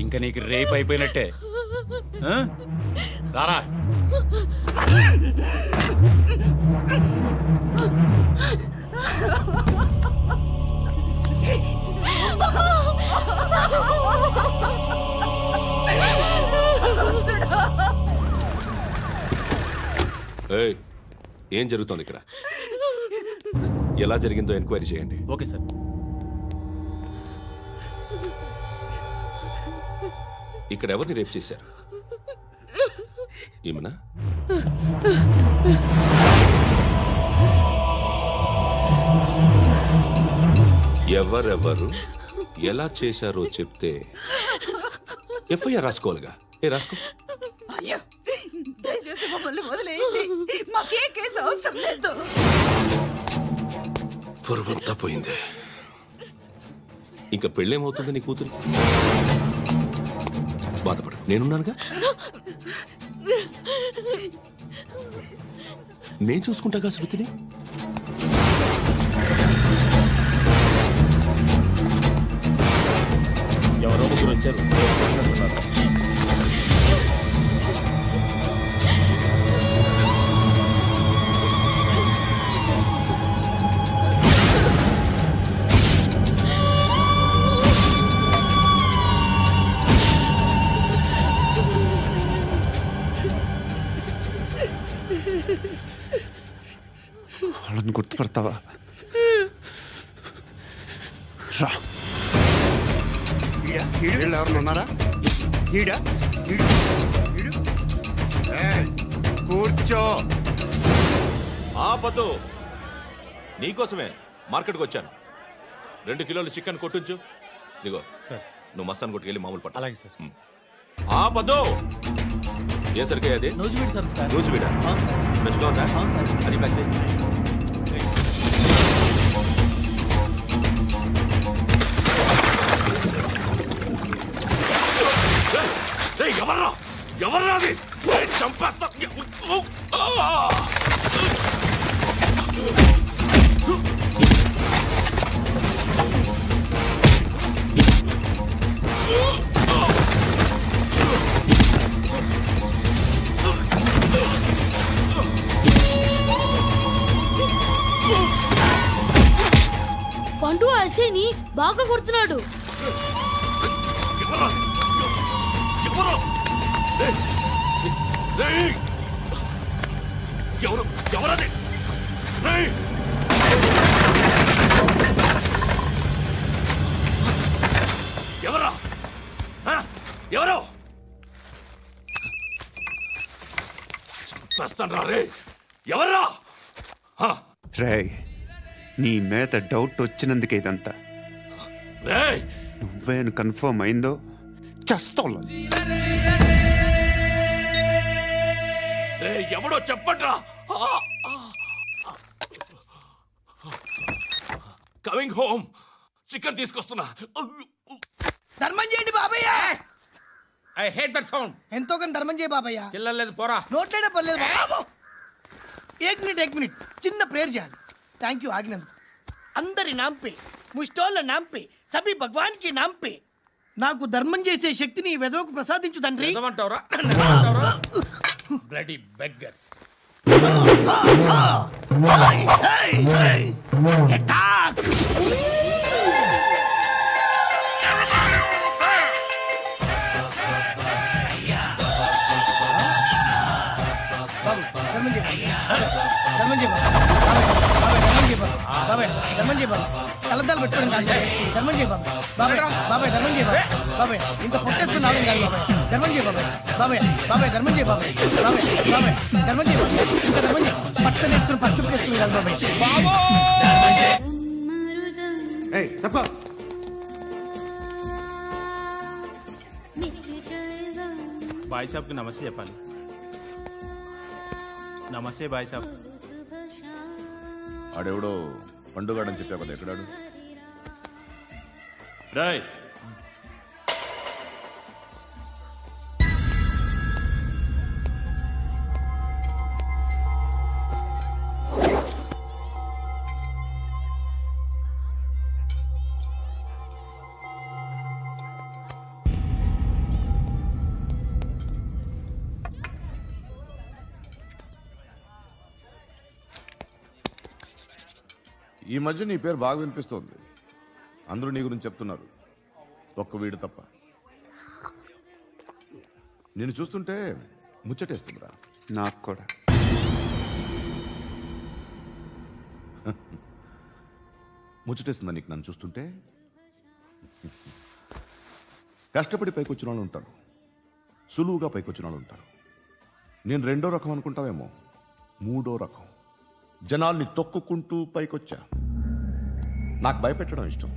ఇంకా నీకు రేప్ అయిపోయినట్టే. రారా. ఏం జరుగుతోంది ఇక్కడ? ఎలా జరిగిందో ఎంక్వైరీ చేయండి. Okay sir. ఇక్కడ ఎవరిని రేప్ చేశారు? ఈమెనా? ఎవరెవరు ఎలా చేశారో చెప్తే ఎఫ్ఐఆర్ రాసుకోవాలిగా. రాసుకో. దయచేసి మమ్మల్ని వదిలేయండి, మాకే కేసు అవసరం లేదు. పొరువంతా పోయింది. ఇంకా పెళ్ళేమవుతుంది నీ కూతురు? బాధపడు, నేనున్నానుగా. నేను చూసుకుంటాగా శృతిని. ఎవరో ముగ్గురు వచ్చారు. వాళ్ళని గుర్తుపడతావా? రా. ఎవరు ఉన్నారా? కూర్చో. ఆపదు. నీకోసమే మార్కెట్కి వచ్చాను. 2 కిలోలు చికెన్ కొట్టించు. ఇదిగో నువ్వు మస్తాన్ కొట్టుకెళ్ళి మామూలు పట్టు. అలాగే సార్. ఆపదు. ఏ సరికే అది? నూజివీడా. ఫ్రెష్గా ఉందా? అది ప్యాక్ చేయి. ఎవర్రా ఎవర్రా అది? చంపేస్తా. పండు అసేని బాగా కొడుతున్నాడు. ఎవరది? ఎవరా? ఎవరో చంపేస్తాను రే. ఎవరా? రే, నీ మీద డౌట్ వచ్చినందుకే ఇదంతా. నువ్వేను కన్ఫర్మ్ అయిందో చేస్తావు. ఎవడో చెప్పండ్రా. Coming home. చికెన్ తీసుకొస్తున్నా. ధర్మం చేయండి బాబయ్య. I hate that sound. ఎంతో కానీ ధర్మం చేయ బాబయ్య. చిల్లలేదు పోరా. నోట్లేనే పర్లేదు బాబు. एक मिनट చిన్న ప్రేయర్ చేయాలి. థ్యాంక్ యూ ఆగినందుకు. అందరి నామ్ పే, ముష్టోళ్ళ నామ్ పే, సభీ భగవాన్ కి నామ్ పే నాకు ధర్మం చేసే శక్తిని ఈ వెదవకు ప్రసాదించు తండ్రి. Bloody beggars. కలద్దాలు పెట్టుకోండి ధర్మం చేయ బాబాయ్. బాబాయ్ బాబాయ్ ధర్మం చేయ బాబాయ్. ఇంత పొట్టేసుకున్నావు కాదు బాబాయ్. ధర్మం చేయ బాబాయ్. బాబాయ్ బాబాయ్ ధర్మం చేయ బాబాయ్. బాబాయ్ బాబాయ్ ధర్మం చేయ బాబాయ్. ఇంకా ధర్మం చేయ. పట్టణ వేసుకుని పట్టు వేసుకుని కాదు బాబాయ్. తప్ప బాయ్ సాబ్కి నమస్తే చెప్పాలి. నమస్తే బాయ్ సాబ్. ఆడెవడో పండుగాడని చెప్పా కదా, ఎక్కడాడు? రాయ్ ఈ మధ్య నీ పేరు బాగా వినిపిస్తోంది. అందరూ నీ గురించి చెప్తున్నారు, ఒక్క వీడు తప్ప. నేను చూస్తుంటే ముచ్చటేస్తుందిరా. నాకు కూడా. ముచ్చటేస్తుందా నీకు నన్ను చూస్తుంటే? కష్టపడి పైకొచ్చిన వాళ్ళు ఉంటారు, సులువుగా పైకొచ్చిన వాళ్ళు ఉంటారు. నేను రెండో రకం అనుకుంటావేమో, మూడో రకం. జనాల్ని తొక్కుకుంటూ పైకొచ్చా. నాకు భయపెట్టడం ఇష్టం,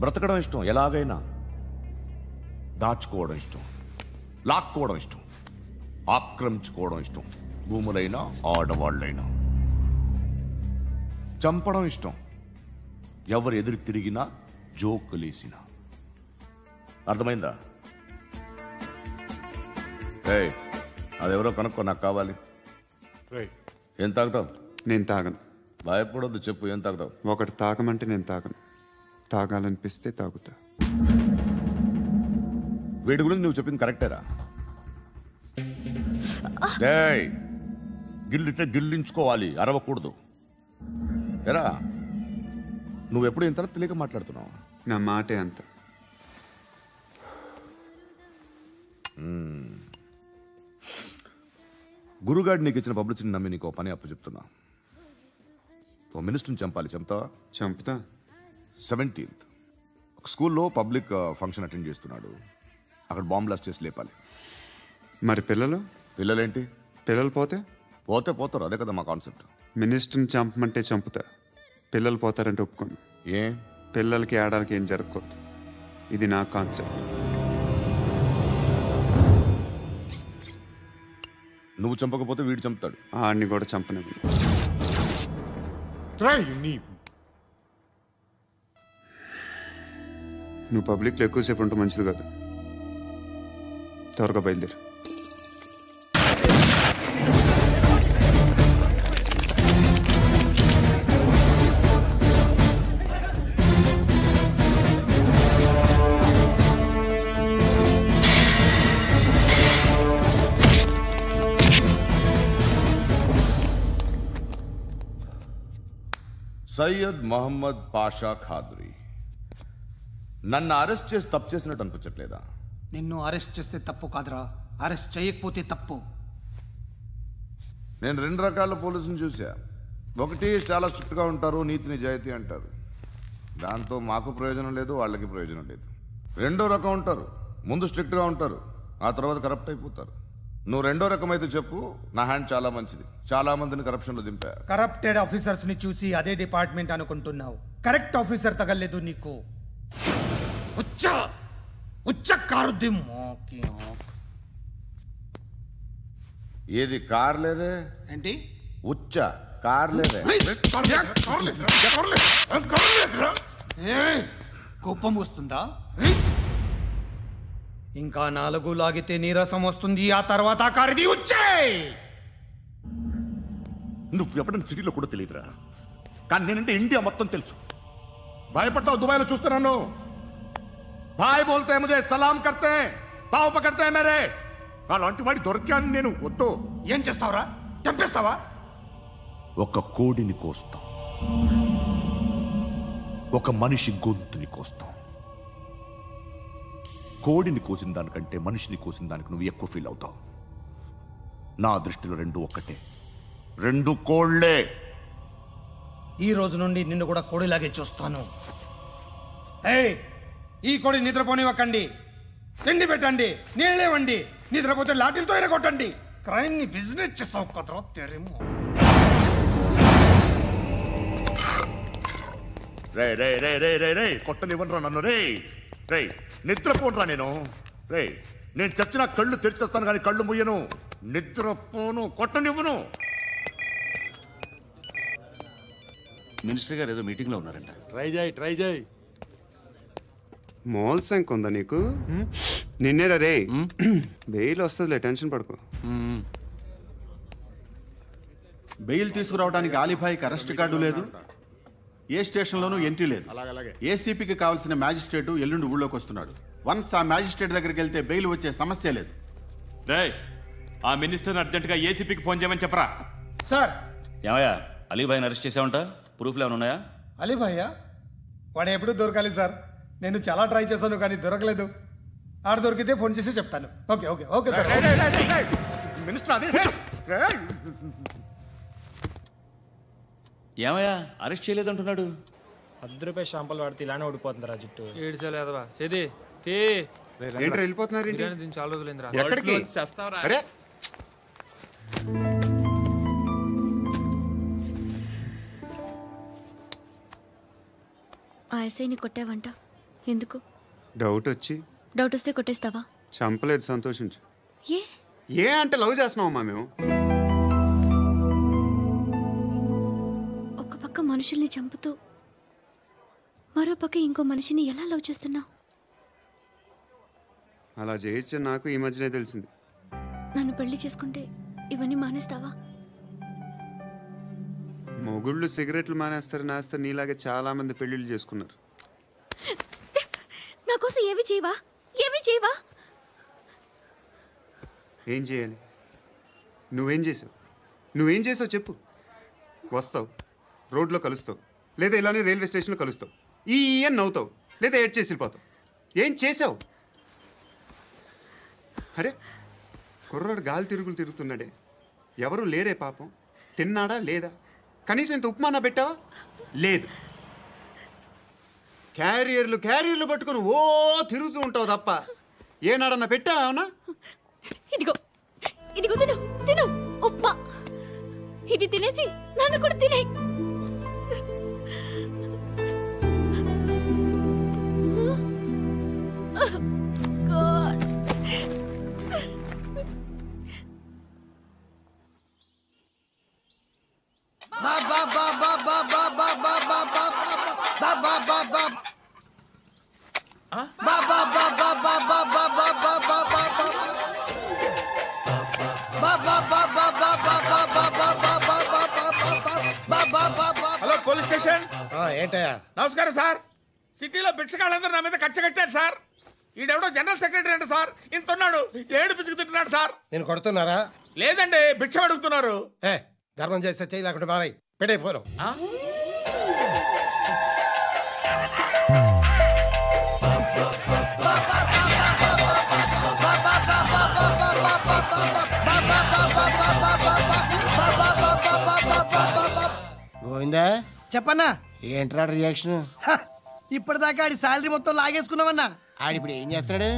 బ్రతకడం ఇష్టం, ఎలాగైనా దాచుకోవడం ఇష్టం, లాక్కోవడం ఇష్టం, ఆక్రమించుకోవడం ఇష్టం. భూములైనా ఆడవాళ్ళైనా చంపడం ఇష్టం, ఎవరు ఎదురు తిరిగినా జోకులేసినా. అర్థమైందా? ఏయ్, అదెవరో కనుక్కో, నాకు కావాలి. ఏం తాగుతావు? నేను తాగను. భయపడొద్దు, చెప్పు ఏం తాగుతావు? ఒకటి తాగమంటే నేను తాగను, తాగాలనిపిస్తే తాగుతా. వీడి గురించి నువ్వు చెప్పింది కరెక్టేరా? ఏయ్, గిల్లితే గిల్లించుకోవాలి, అరవకూడదు. ఎరా, నువ్వెప్పుడు ఇంత తెలియక మాట్లాడుతున్నావు? నా మాటే అంత. గురుగాడు నీకు ఇచ్చిన పబ్లిసిటీని నమ్మి నీకు పని అప్పు చెప్తున్నా. ఓ మినిస్టర్ని చంపాలి, చంపుతావా? చంపుతా. 17th ఒక స్కూల్లో పబ్లిక్ ఫంక్షన్ అటెండ్ చేస్తున్నాడు, అక్కడ బాంబ్ బ్లాస్ట్ చేసి లేపాలి. మరి పిల్లలు? పిల్లలేంటి? పిల్లలు పోతే పోతారు, అదే కదా మా కాన్సెప్ట్. మినిస్టర్ని చంపమంటే చంపుతా, పిల్లలు పోతారంటే ఒప్పుకోను. ఏ? పిల్లలకి ఆడడానికి ఏం జరగకూడదు, ఇది నా కాన్సెప్ట్. నువ్వు చంపకపోతే వీడు చంపుతాడు. ఆడిని కూడా చంపనివ్వను. నువ్వు పబ్లిక్లో ఎక్కువసేపు ఉంటే మంచిది కాదు. త్వరగా బయలుదేరు. సయ్యద్ మహమ్మద్ పాషా ఖాద్రీ. నన్ను అరెస్ట్ చేసి తప్పు చేసినట్టు అనిపించట్లేదా? నిన్ను అరెస్ట్ చేస్తే తప్పు కాదురా, అరెస్ట్ చేయకపోతే తప్పు. నేను 2 రకాల పోలీసుని చూసా. ఒకటి చాలా స్ట్రిక్ట్గా ఉంటారు, నీతి నిజాయితీ అంటారు, దాంతో మాకు ప్రయోజనం లేదు, వాళ్ళకి ప్రయోజనం లేదు. రెండో రకం ఉంటారు, ముందు స్ట్రిక్ట్గా ఉంటారు, ఆ తర్వాత కరప్ట్ అయిపోతారు. నువ్వు రెండో రకం అయితే చెప్పు, నా హ్యాండ్ చాలా మంచిది, చాలా మందిని కరప్షన్లో దింపా. కరప్టెడ్ ఆఫీసర్స్ ని చూసి అదే డిపార్ట్మెంట్ అనుకుంటున్నావు, కరెక్ట్ ఆఫీసర్ తగలేదు నీకు. ఏది కార్ లేదే? ఏంటి? ఉచ్చ కార్ లేదే? కోపం వస్తుందా? ఇంకా 4 లాగితే నీరసం వస్తుంది, ఆ తర్వాత కారిది ఉచ్చే. నువ్వు ఎప్పుడైనా సిటీలో కూడా తెలియదురా, కానీ నేనంటే ఇండియా మొత్తం తెలుసు. భయపడతావు? దుబాయ్లో చూస్తున్నాను, భాయ్ బోల్తే ముజే సలాం కర్తే పావు పకర్తే మేరే. అలాంటి వాడి దొరికాను నేను. వద్దు. ఏం చేస్తావురా? చంపేస్తావా? ఒక కోడిని కోస్తాం, ఒక మనిషి గొంతుని కోస్తాం. కోడిని కోసిన దానికంటే మనిషిని కోసిన దానికి నువ్వు ఎక్కువ ఫీల్ అవుతావు. నా దృష్టిలో 2 ఒక్కటే, 2 కోళ్లే. ఈ రోజు నుండి నిన్ను కూడా కోడిలాగే చూస్తాను. ఏయ్, ఈ కోడి నిద్రపోనివ్వకండి, తిండి పెట్టండి, నీళ్ళేవండి, నిద్రపోతే లాఠీలతో ఎరగొట్టండి. క్రైమ్ ని బిజినెస్ చేసావు కదరా తెరేమో. రే రే రే రే రే రే కొట్టనివ్వనరా నన్ను. రే రే నిద్రపోనరా నేను. రే నేను చచ్చిన కళ్ళు తెరిచేస్తాను కానీ కళ్ళు ముయ్యను. నిద్రపోను, కొట్టనివ్వను. మినిస్టర్ గారు ఏదో మీటింగ్లో ఉన్నారంట. ట్రై చేయి. మోల్ సంక్ ఉందా నీకు? నిన్నేరా రే. బెయిల్ వస్తుందిలే, టెన్షన్ పడుకో. బెయిల్ తీసుకురావడానికి ఆలిభాయికి అరెస్ట్ కార్డు లేదు, ఏ స్టేషన్లోనూ ఎంట్రీ లేదు. ఏసీపీకి కావాల్సిన మ్యాజిస్ట్రేటు ఎల్లుండి ఊళ్ళోకి వస్తున్నాడు. వన్స్ ఆ మ్యాజిస్ట్రేట్ దగ్గరికి వెళ్తే బెయిల్ వచ్చే సమస్య లేదు. ఆ మినిస్టర్ అర్జెంటుగా ఏసీపీకి ఫోన్ చేయమని చెప్పరా. సార్, ఏమయ్యా, అలీభాయిని అరెస్ట్ చేసావంట? ప్రూఫ్లు ఏమైనా ఉన్నాయా? అలీ భయ్యా వాడు ఎప్పుడు దొరకాలి సార్. నేను చాలా ట్రై చేశాను కానీ దొరకలేదు. ఆడ దొరికితే ఫోన్ చేసి చెప్తాను. Okay okay okay sir. ఏమయ్యా అరెస్ట్ చేయలేదంటున్నాడు? ₹10 షాంపూలు వాడితే ఇలానే ఓడిపోతుంది రా జుట్టు. ఏడ్చలేదవా చేది తీ ఏంటి వెళ్ళిపోతున్నారు? దీన్ని చాలా రోజులైందిరా. ఎక్కడికి? అరే ఆ ఎస్ఐని కొట్టావంట, ఎందుకు? డౌట్ వచ్చి. డౌట్ వస్తే కొట్టేస్తావా? చంపలేదు, సంతోషించు. ఏ ఏ అంటే లవ్ చేస్తున్నామమ్మా మేము. ఒక పక్క మనుషుల్ని చంపుతూ మరో పక్క ఇంకో మనిషిని ఎలా లవ్ చేస్తున్నావు? అలా చేయొచ్చు నాకు ఈ మధ్యనే తెలిసింది. నన్ను పెళ్లి చేసుకుంటే ఇవన్నీ మానేస్తావా? మొగుళ్ళు సిగరెట్లు మానేస్తారు, నాస్తారు. నీలాగే చాలా మంది పెళ్లిళ్ళు చేసుకున్నారు. నా కోసం ఏమి చేయవా? ఏమి చేయవా? ఏం చేయాలి? నువ్వేం చేసావు చెప్పు. వస్తావు, రోడ్లో కలుస్తావు, లేదా ఇలానే రైల్వే స్టేషన్లో కలుస్తావు. ఈ అని నవ్వుతావు, లేదా ఏడ్ చేసి వెళ్ళిపోతావు. ఏం చేసావు? అరే కుర్రాడు గాలి తిరుగుతున్నాడే, ఎవరు లేరే పాపం. తిన్నాడా లేదా? కనీసం ఇంత ఉప్మానా పెట్టావా? లేదు. క్యారియర్లు పట్టుకుని ఓ తిరుగుతూ ఉంటావు తప్ప ఏనాడన్నా పెట్టావా? అవునా? ఇదిగో ఇదిగో తిను తిను ఉప్మా. ఇది తినేసి నన్ను కూడా తినే. Hello police station. ఏంటయ్యా? నమస్కారం సార్. సిటీలో భిక్షగాళ్ళందరూ నా మీద కట్టారు సార్. ఈడెవడో జనరల్ సెక్రటరీ అంట సార్. ఇంత ఉన్నాడు, ఏడు పిచ్చుకు తింటున్నాడు సార్. నేను కొడుతున్నారా? లేదండి, భిక్ష అడుగుతున్నారు. ధర్మం చేస్తే చేయి, లేకుండా మారాయి. పెట్టే ఫోను. గోవిందా చెప్పన్నా. ఏంట్రా రియాక్షన్? ఇప్పటిదాకా ఆడి శాలరీ మొత్తం లాగేసుకున్నావన్నా. ఆడిప్పుడు ఏం చేస్తున్నాడు?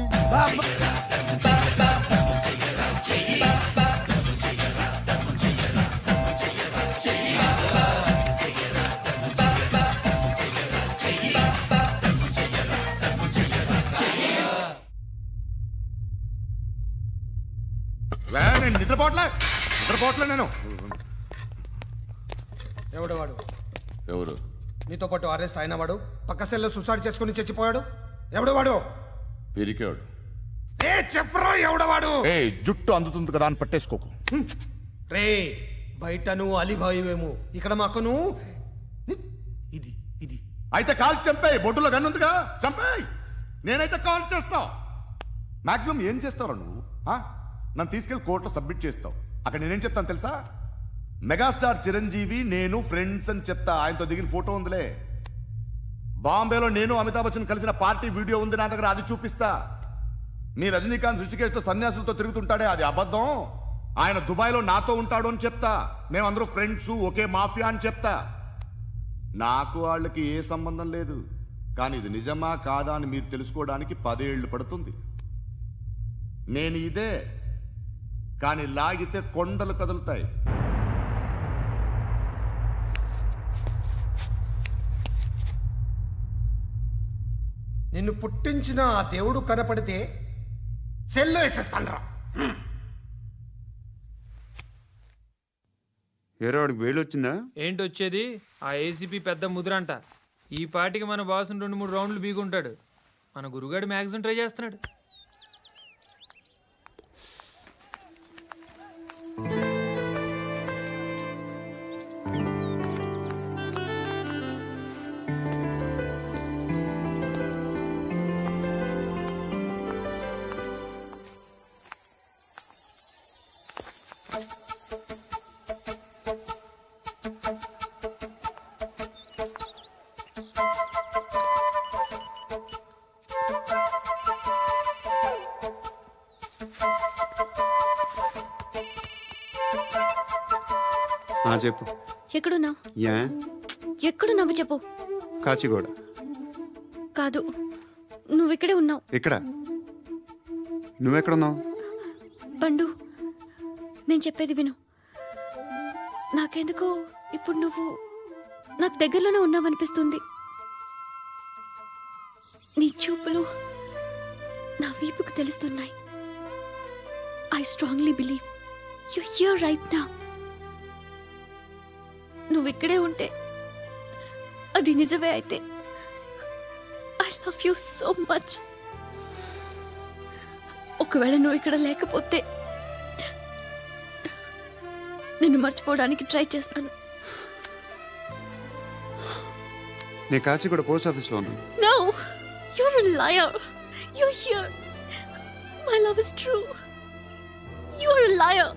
నేను నిద్రపోవట్లే నేను. ఎవడు వాడు? ఎవరు? నీతో పాటు అరెస్ట్ అయిన వాడు, పక్క సెల్లో సూసైడ్ చేసుకుని చచ్చిపోయాడు. ఎవడు వాడు? పిరికాడు. చెప్పరా ఎవడవాడు? జుట్టు అందుతుంది కదా అని పట్టేసుకోకు. రే బయట నువ్వు అలీబాయివేమో, ఇక్కడ మాకు నువ్వు ఇది ఇది. అయితే కాల్ చంపేయి. బొడ్డులో గన్నుందిగా, చంపేయి. నేనైతే కాల్ చేస్తా. మాక్సిమం ఏం చేస్తావు నువ్వు? నన్ను తీసుకెళ్లి కోర్టులో సబ్మిట్ చేస్తావు. అక్కడ నేనేం చెప్తాను తెలుసా? మెగాస్టార్ చిరంజీవి నేను ఫ్రెండ్స్ అని చెప్తా. ఆయనతో దిగిన ఫోటో ఉందిలే. బాంబేలో నేను అమితాబ్ బచ్చన్ కలిసిన పార్టీ వీడియో ఉంది నా దగ్గర, అది చూపిస్తా. మీ రజనీకాంత్ ఋషికేశ్తో సన్యాసులతో తిరుగుతుంటాడే, అది అబద్ధం. ఆయన దుబాయ్లో నాతో ఉంటాడు అని చెప్తా. మేమందరూ ఫ్రెండ్స్, ఒకే మాఫియా అని చెప్తా. నాకు వాళ్ళకి ఏ సంబంధం లేదు. కానీ ఇది నిజమా కాదా అని మీరు తెలుసుకోవడానికి 10 ఏళ్ళు పడుతుంది. నేను ఇదే, కానీ లాగితే కొండలు కదులుతాయి. నిన్ను పుట్టించిన ఆ దేవుడు కనపడితే సెల్లో వేసేస్తాను. ఏరో వాడికి వేలు వచ్చిందా? ఏంటి వచ్చేది? ఆ ఏసీపీ పెద్ద ముద్రంట. ఈ పాటికి మన బాసుని 2-3 రౌండ్లు బీగుంటాడు. మన గురుగాడు మ్యాగజైన్ ట్రై చేస్తున్నాడు. చెప్పు. ఎక్కడున్నావు? యా ఎక్కడున్నావు చెప్పు. కాచిగూడ. కాదు, నువ్వు ఇక్కడే ఉన్నావు. ఇక్కడ నువ్వెక్కడున్నావు? పండు, నేను చెప్పేది విను. నాకెందుకో ఇప్పుడు నువ్వు నాకు దగ్గరలోనే ఉన్నావనిపిస్తుంది. నీ చూపులు నా వీపుకు తెలుస్తున్నాయి. I strongly believe you here right now. నువ్వు ఇక్కడే ఉంటే అది నిజమే అయితే I love you so much. ఒకవేళ నువ్వు ఇక్కడ లేకపోతే నిన్ను మర్చిపోవడానికి ట్రై చేస్తాను. నేను కాచిగూడ పోస్ట్ ఆఫీస్లో ఉన్నాను. No, you're a liar. You're here. My love is true. You're a liar.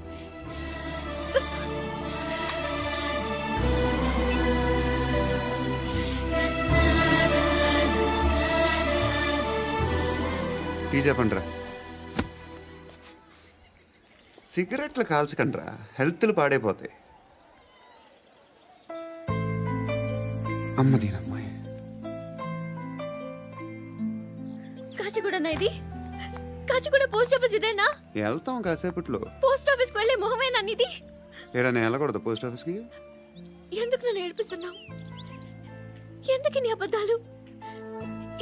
Tea చెప్పండిరా. సిగరెట్లు కాల్చకండ్రా, హెల్త్లు పాడైపోతాయి. అమ్మదీనమ్మాయి. కాచిగూడనా ఇది? కాచిగూడ పోస్ట్ ఆఫీస్ ఇదేనా? వెళ్తాం కాసేపట్లో. పోస్ట్ ఆఫీస్ కు వెళ్ళే మొహమేనా నీది? ఏడా నేను వెళ్ళకూడదు పోస్ట్ ఆఫీస్కి? ఎందుకు నన్ను ఏడిపిస్తున్నావు? ఎందుకు నీ అబద్ధాలు?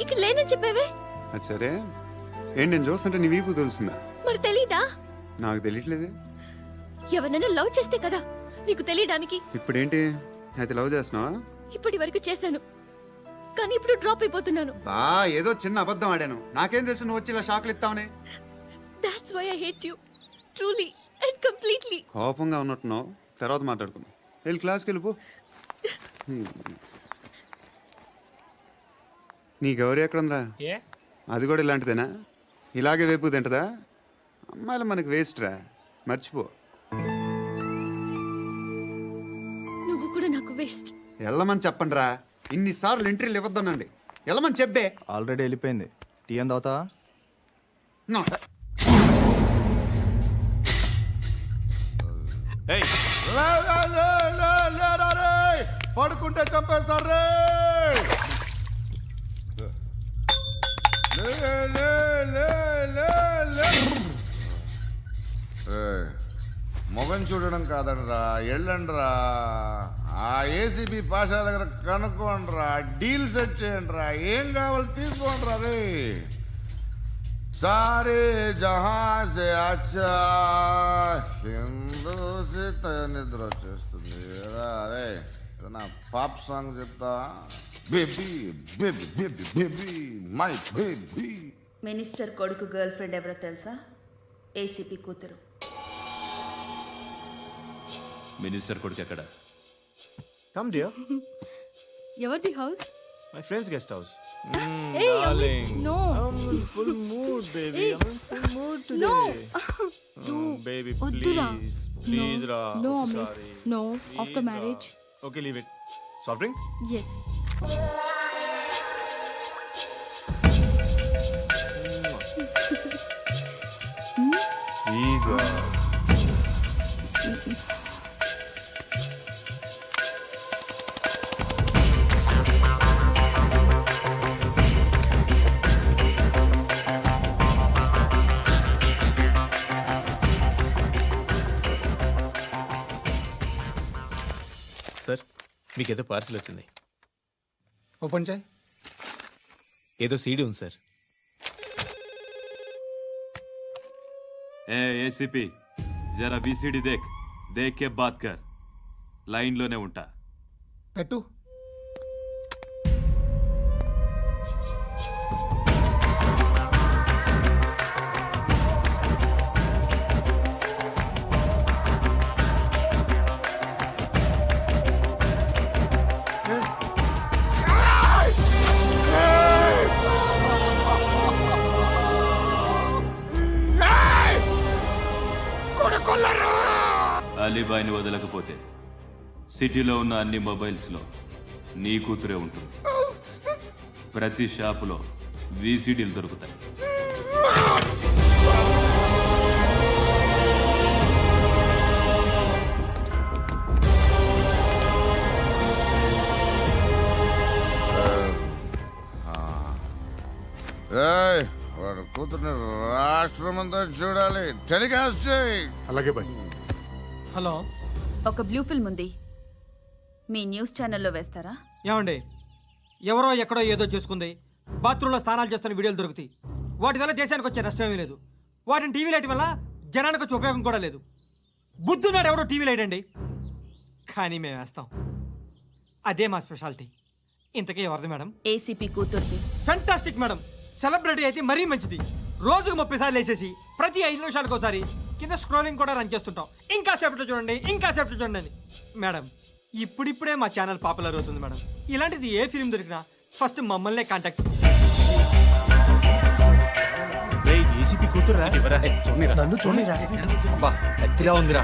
ఇక్కడ లేనని చెప్పేవే. అది సరే, ఏంటి నేను చూస్తుంటే నీ వీపు తెలుస్తుందా? మరి తెలీదా? నాకు తెలియట్లేదే. ఎవరైనా లవ్ చేస్తే కదా నీకు తెలియడానికి. ఇప్పుడేంటి అయితే లవ్ చేస్తున్నావా? ఇప్పటి వరకు చేశాను, కానీ ఇప్పుడు డ్రాప్ అయిపోతున్నాను. ఏదో చిన్న అబద్ధం ఆడాను. నాకేం తెలుసు నువ్వు వచ్చి ఇలా షాక్లు ఇస్తావనే. That's why I hate you. Truly and completely. కోపంగా ఉన్నట్టున్నావు, తర్వాత మాట్లాడుకుందాం. వెళ్ళి క్లాస్కి వెళ్ళిపో. నీ గౌరీ ఎక్కడుందిరా? అది కూడా ఇలాంటిదేనా? ఇలాగే వేపు తింటదా? అమ్మాయిలు మనకి వేస్ట్ రా, మర్చిపో. నువ్వు కూడా నాకు వేస్ట్. వెళ్ళమని చెప్పండి రా. ఇన్నిసార్లు ఎంట్రీలు ఇవ్వద్దనండి. వెళ్ళమని చెప్పే. ఆల్రెడీ వెళ్ళిపోయింది. టీ ఏం తాగుతావా? పడుకుంటే చంపేస్తారు. మొగం చూడడం కాదండ్రా, వెళ్ళండ్రా. ఆ ఏసీపీ పాషా దగ్గర కనుక్కోండ్రా, డీల్ సెట్ చేయండిరా, ఏం కావాలి తీసుకోండిరా. రే సారే జహా సే అచ్చా హిందూ నిద్ర వచ్చేస్తుంది. రే నా పాప్ సాంగ్ చెప్తా. Baby baby baby baby my baby. Minister కొడుకు గర్ల్ ఫ్రెండ్ ఎవరో తెలుసా? ఏసీపీ కూతురు. మినిస్టర్ కొడుకు ఎక్కడ? Come dear. ఎవరిది house? My friend's guest house. Hey, Amit, no. I'm in full mood, baby. Hey. I'm in full mood No. today. Baby, వద్దురా. please, No. Ra. No, I'm Amit. sorry. No. Please, After Ra. marriage. Okay, leave it. Soft drink? Yes. Please, Ra. Sir, మీకేదో parcel వచ్చింది. Open చేయి. ఏదో CD ఉంది sir. ACP జరా VCD దేక్ కే బాత్ కర్. లైన్లోనే ఉంటా. పెట్టు. అలీబాయిని వదలకపోతే సిటీలో ఉన్న అన్ని మొబైల్స్లో నీ కూతురే ఉంటుంది. ప్రతి షాపులో వీసీడీలు దొరుకుతాయి. కూతుర్ని రాష్ట్రమంతా చూడాలి. టెలికాస్ట్ చేయి. అలాగే బాయ్. హలో, ఒక బ్లూ ఫిల్మ్ ఉంది, మీ న్యూస్ ఛానల్లో వేస్తారా? ఏమండి, ఎవరో ఎక్కడో ఏదో చేసుకుంది, బాత్రూంలో స్నానాలు చేస్తున్న వీడియోలు దొరుకుతాయి. వాటి వల్ల దేశానికి వచ్చే నష్టమేమీ లేదు. వాటిని టీవీ లైట్ వల్ల జనానికి వచ్చే ఉపయోగం కూడా లేదు. బుద్ధున్నాడు ఎవడో టీవీ లైట్ అండి, కానీ మేము వేస్తాం. అదే మా స్పెషాలిటీ. ఇంతకీ ఎవరిది మేడం? ఏసీపీ కూతుర్ది. Fantastic madam. సెలబ్రిటీ అయితే మరీ మంచిది. రోజుకు 30 సార్లు వేసేసి ప్రతి 5 నిమిషాలకు ఒకసారి కింద స్క్రోలింగ్ కూడా రన్ చేస్తుంటాం. ఇంకా సేపట్లో చూడండి, ఇంకా సేపట్లో చూడండి అని. మేడం, ఇప్పుడిప్పుడే మా ఛానల్ పాపులర్ అవుతుంది మేడం. ఇలాంటిది ఏ ఫిల్మ్ దొరికినా ఫస్ట్ మమ్మల్నే కాంటాక్ట్. ఏసీపీ కూతురా? నన్ను చూడరా, అతిగా ఉందిరా.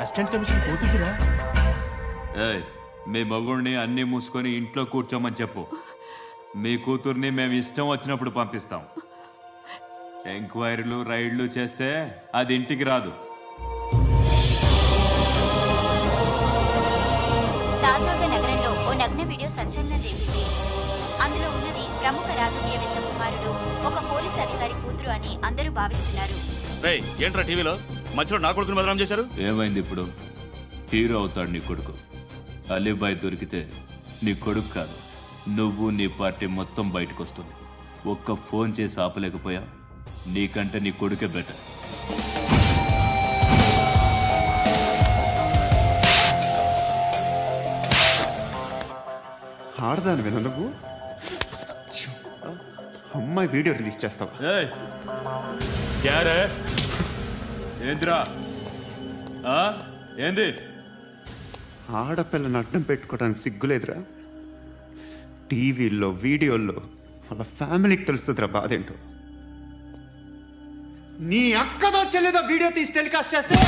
Assistant commission కూతురురా. మీ మగుడిని అన్ని మూసుకొని ఇంట్లో కూర్చోమని చెప్పు. మీ కూతుర్ని మేము ఇష్టం వచ్చినప్పుడు పంపిస్తాం. ఎంక్వైరీలు రైడ్లు చేస్తే అది ఇంటికి రాదు. తాజాగా నగరంలో ఓ నగ్న వీడియో సంచలనం రేపింది. అందులో ఉన్నది ప్రముఖ రాజకీయవేత్త కుమారుడు, ఒక పోలీస్ అధికారి కూతురు అని అందరూ భావిస్తున్నారు. ఏంట్రా టీవీలో మధ్యలో నా కొడుకుని బదనాం చేశారు? ఏమైంది ఇప్పుడు? హీరో అవుతాడు నీ కొడుకు. అలీబాయ్ దొరికితే నీ కొడుకు కాదు, నువ్వు నీ పార్టీ మొత్తం బయటకు వస్తుంది. ఒక్క ఫోన్ చేసి ఆపలేకపోయా, నీకంటే నీ కొడుకే బెటర్. ఆడదాని విన నువ్వు అమ్మాయి వీడియో రిలీజ్ చేస్తావా? ఏంద్రా ఏంది? ఆడపిల్లని అడ్డం పెట్టుకోవడానికి సిగ్గులేదురా? టీవీల్లో వీడియోల్లో వాళ్ళ ఫ్యామిలీకి తెలుస్తుందిరా బాధేంటో. నీ అక్కదో చెల్లిదో వీడియో తీసి టెలికాస్ట్ చేస్తే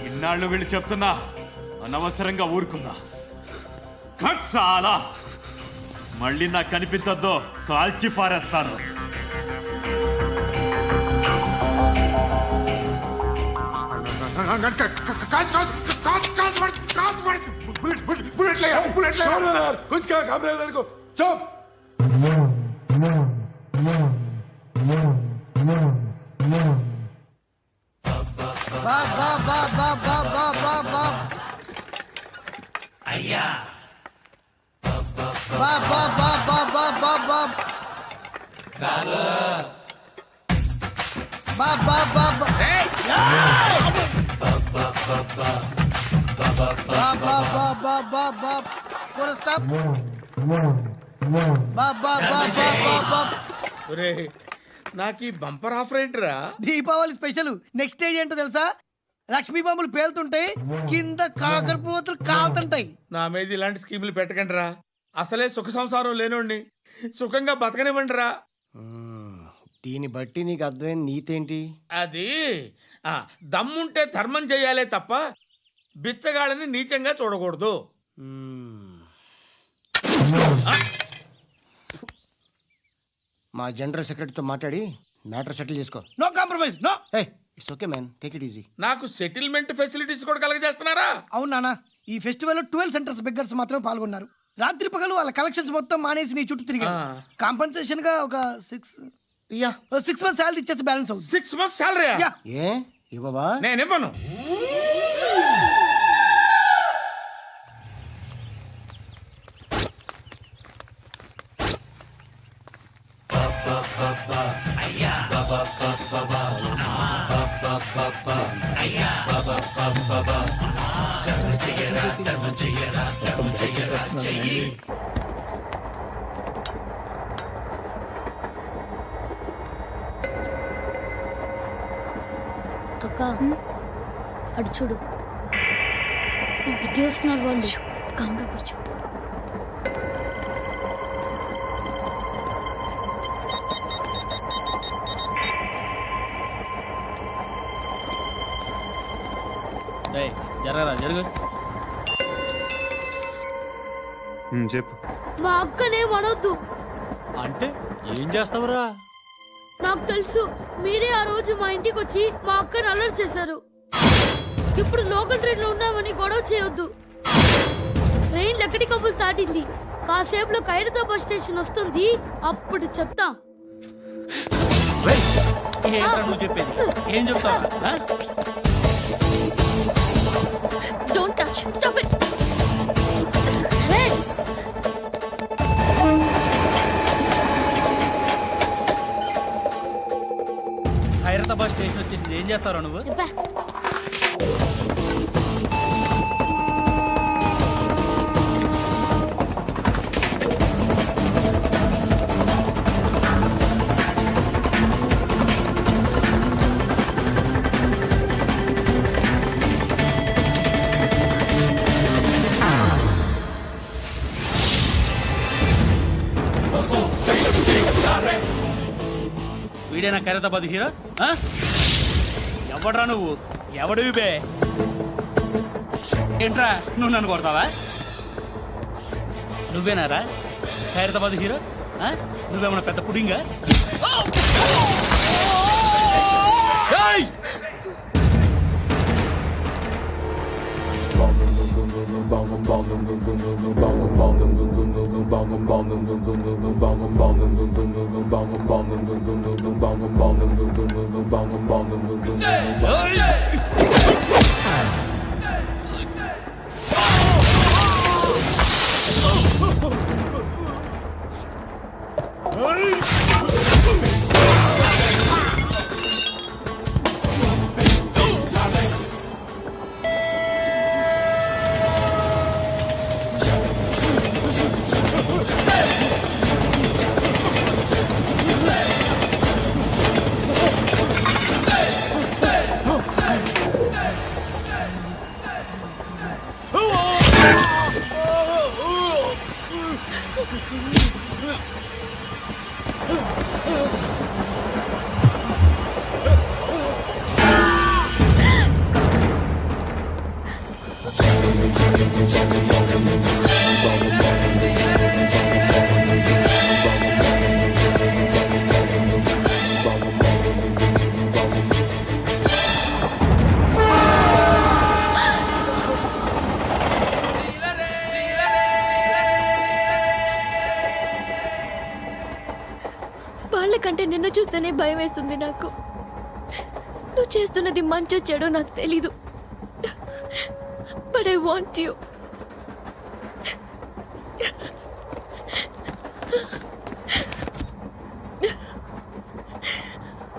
ఇన్నాళ్ళు వీళ్ళు చెప్తున్నా అనవసరంగా ఊరుకుందా. చాలా మళ్ళీ నాకు కనిపించొద్దు, కాల్చి పారేస్తాను. అయ్యా బా బా బా బా బా బా బా బా బా బా బా నాకు ఈ బంపర్ ఆఫర్ ఏంటిరా? దీపావళి స్పెషల్. నెక్స్ట్ స్టేజ్ ఏంటో తెలుసా? లక్ష్మీ బాంబులు పేలుతుంటాయి, కింద కాకరపోతులు కాలుతుంటాయి. నా మీద ఇలాంటి స్కీములు పెట్టకండి రా. అసలే సుఖ సంసారం లేనోండి, సుఖంగా బతకనివ్వండి రా. దీన్ని బట్టి నీకు అర్థమైన నీతేంటి? అది దమ్ముంటే ధర్మం చేయాలే తప్ప బిచ్చగాళ్ళని నీచంగా చూడకూడదు. మా జనరల్ సెక్రటరీతో మాట్లాడి మ్యాటర్ సెటిల్ చేసుకో. No compromise, no. It's okay man, take it easy. నాకు సెటిల్మెంట్ ఫెసిలిటీస్ కూడా కలగజేస్తున్నారా? అవును నాన్న, ఈ ఫెస్టివల్ 12 సెంటర్స్ బెగ్గర్స్ మాత్రమే పాల్గొన్నారు. రాత్రి పగలు వాళ్ళ కలెక్షన్స్ మొత్తం మానేసి నీ చుట్టూ తిరిగారు. కాంపన్సేషన్ గా ఒక 6 months సాలరీ ఇచ్చేసి బ్యాలెన్స్ అవుతుంది. 6 months సాలరీ? ఏ ఇవ్వవా? నేను ఇవ్వను. అక్క అడు చూడు, ఇటు వస్తున్నారు వాళ్ళు. కామ్గా కూర్చో. జరగరా జరుగు. చెప్పు. మా అక్కనే వనొద్దు. అంటే ఏం చేస్తావురా? నాకు తెలుసు, మీరే ఆ రోజు మా ఇంటికి వచ్చి మా అక్కని అలర్ట్ చేశారు. ఇప్పుడు లోకల్ ట్రైన్ లో ఉన్నామని గొడవ చేయొద్దు. ట్రైన్ లక్కడి కబుల్ దాటింది. కాసేపులో ఖైరతాబాద్ స్టేషన్ వస్తుంది, అప్పుడు చెప్తా. నువ్వు చెప్పేది ఏం చెప్తావా? Don't touch, stop it. Khairatabad station వచ్చేసింది, ఏం చేస్తారా నువ్వు? వీడేనా ఖైరతాబాద్ హీరో? ఎవడ్రా నువ్వు? ఎవడివి బే? ఏంట్రా నువ్వు నన్ను కొడతావా? నువ్వేనారా ఖైరతాబాద్ హీరో? నువ్వేమన్నా పెద్ద పుడింగా? వాళ్ళకంటే నిన్ను చూస్తేనే భయం వేస్తుంది నాకు. నువ్వు చేస్తున్నది మంచో చెడో నాకు తెలీదు, బట్ ఐ వాంట్ యూ.